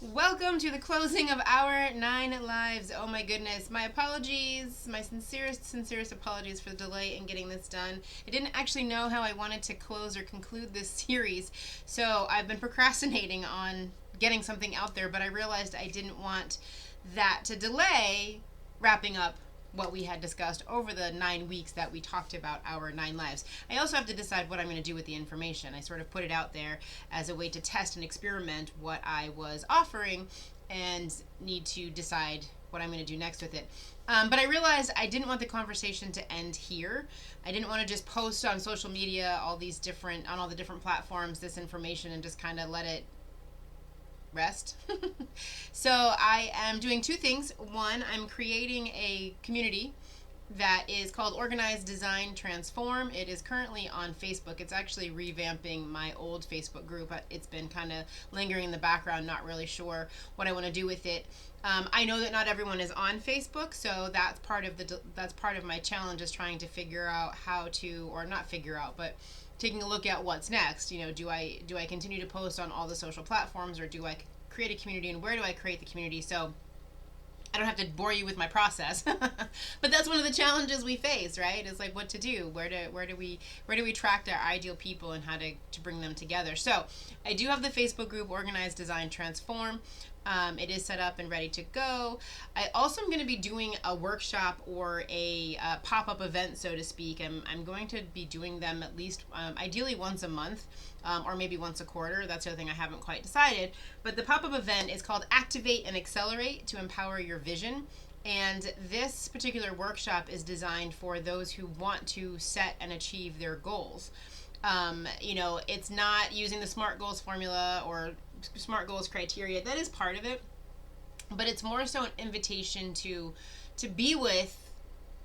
Welcome to the closing of our 9 lives. Oh my goodness. My apologies, my sincerest apologies for the delay in getting this done. I didn't actually know how I wanted to close or conclude this series, so I've been procrastinating on getting something out there, but I realized I didn't want that to delay wrapping up what we had discussed over the 9 weeks that we talked about our 9 lives. I also have to decide what I'm going to do with the information. I sort of put it out there as a way to test and experiment what I was offering and need to decide what I'm going to do next with it. But I realized I didn't want the conversation to end here. I didn't want to just post on social media on all the different platforms this information and just kind of let it rest. So I am doing two things. One, I'm creating a community that is called Organize, Design, Transform. It is currently on Facebook. It's actually revamping my old Facebook group. It's been kind of lingering in the background, not really sure what I want to do with it. I know that not everyone is on Facebook, so that's part of my challenge, is trying to figure out how to, or not figure out, but taking a look at what's next. Do I continue to post on all the social platforms, or do I create a community, and where do I create the community? So I don't have to bore you with my process, but that's one of the challenges we face, right? Is like what to do, where do we track our ideal people, and how to bring them together. So I do have the Facebook group Organize, Design, Transform. It is set up and ready to go. I also am going to be doing a workshop, or a pop-up event, so to speak. I'm going to be doing them at least, ideally once a month, or maybe once a quarter. That's the other thing I haven't quite decided. But the pop-up event is called Activate and Accelerate to Empower Your Vision. And this particular workshop is designed for those who want to set and achieve their goals. It's not using the SMART goals formula or SMART goals criteria. That is part of it, but it's more so an invitation to be with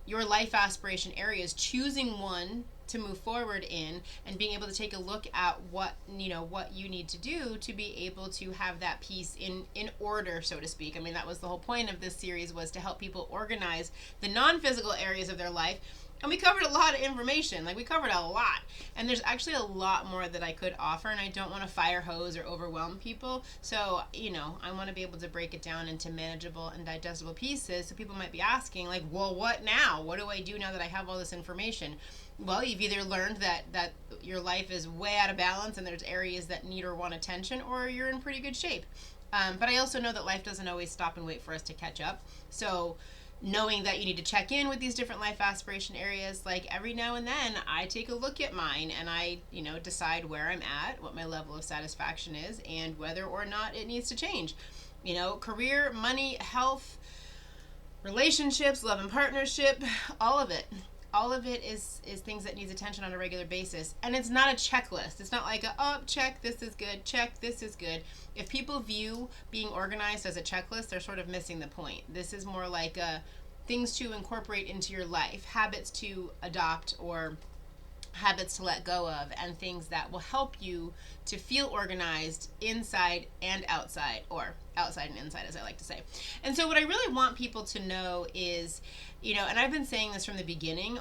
your life aspiration areas, choosing one to move forward in, and being able to take a look at what you need to do to be able to have that piece in order, so to speak. I mean, that was the whole point of this series, was to help people organize the non-physical areas of their life. And we covered a lot of information. Like, we covered a lot. And there's actually a lot more that I could offer, and I don't want to fire hose or overwhelm people. So, I want to be able to break it down into manageable and digestible pieces. So people might be asking, like, well, what now? What do I do now that I have all this information? Well, you've either learned that your life is way out of balance and there's areas that need or want attention, or you're in pretty good shape. But I also know that life doesn't always stop and wait for us to catch up. So knowing that you need to check in with these different life aspiration areas, like every now and then I take a look at mine, and I decide where I'm at, what my level of satisfaction is, and whether or not it needs to change. Career, money, health, relationships, love and partnership, all of it. All of it is things that needs attention on a regular basis. And it's not a checklist. It's not like check, this is good, check, this is good. If people view being organized as a checklist, they're sort of missing the point. This is more like things to incorporate into your life, habits to adopt, or habits to let go of, and things that will help you to feel organized inside and outside, or outside and inside, as I like to say. And so what I really want people to know is, and I've been saying this from the beginning,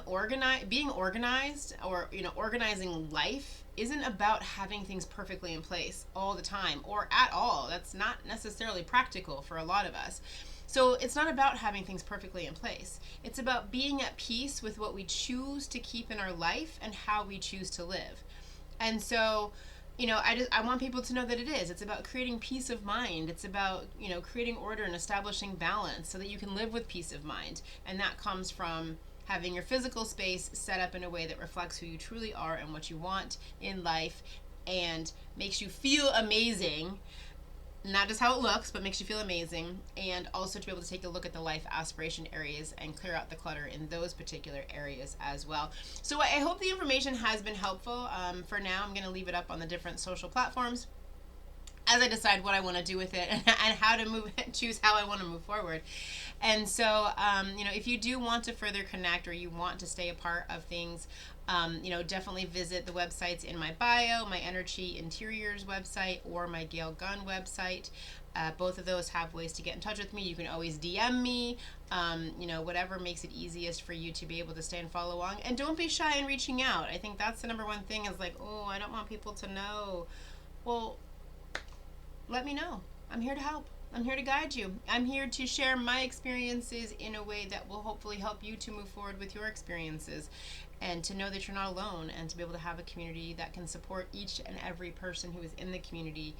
being organized, or organizing life, isn't about having things perfectly in place all the time, or at all. That's not necessarily practical for a lot of us. So it's not about having things perfectly in place. It's about being at peace with what we choose to keep in our life and how we choose to live. And so, I want people to know that it is. It's about creating peace of mind. It's about, creating order and establishing balance so that you can live with peace of mind. And that comes from having your physical space set up in a way that reflects who you truly are and what you want in life, and makes you feel amazing. Not just how it looks, but makes you feel amazing. And also to be able to take a look at the life aspiration areas and clear out the clutter in those particular areas as well. So I hope the information has been helpful. For now, I'm going to leave it up on the different social platforms as I decide what I want to do with it, and how to choose how I want to move forward. And so, if you do want to further connect, or you want to stay a part of things, definitely visit the websites in my bio, my Energy Interiors website, or my Gail Gunn website. Both of those have ways to get in touch with me. You can always DM me, whatever makes it easiest for you to be able to stay and follow along. And don't be shy in reaching out. I think that's the number one thing, is like, I don't want people to know. Well, let me know. I'm here to help. I'm here to guide you. I'm here to share my experiences in a way that will hopefully help you to move forward with your experiences, and to know that you're not alone, and to be able to have a community that can support each and every person who is in the community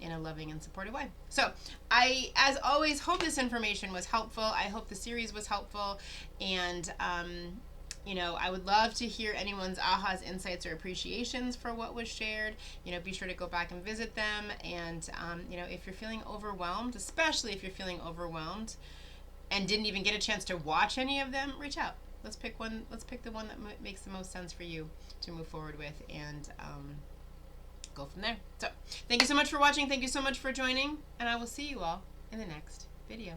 in a loving and supportive way. So I, as always, hope this information was helpful. I hope the series was helpful, and I would love to hear anyone's ahas, insights, or appreciations for what was shared. Be sure to go back and visit them. And, if you're feeling overwhelmed, especially if you're feeling overwhelmed and didn't even get a chance to watch any of them, reach out. Let's pick one. Let's pick the one that makes the most sense for you to move forward with, and go from there. So, thank you so much for watching. Thank you so much for joining, and I will see you all in the next video.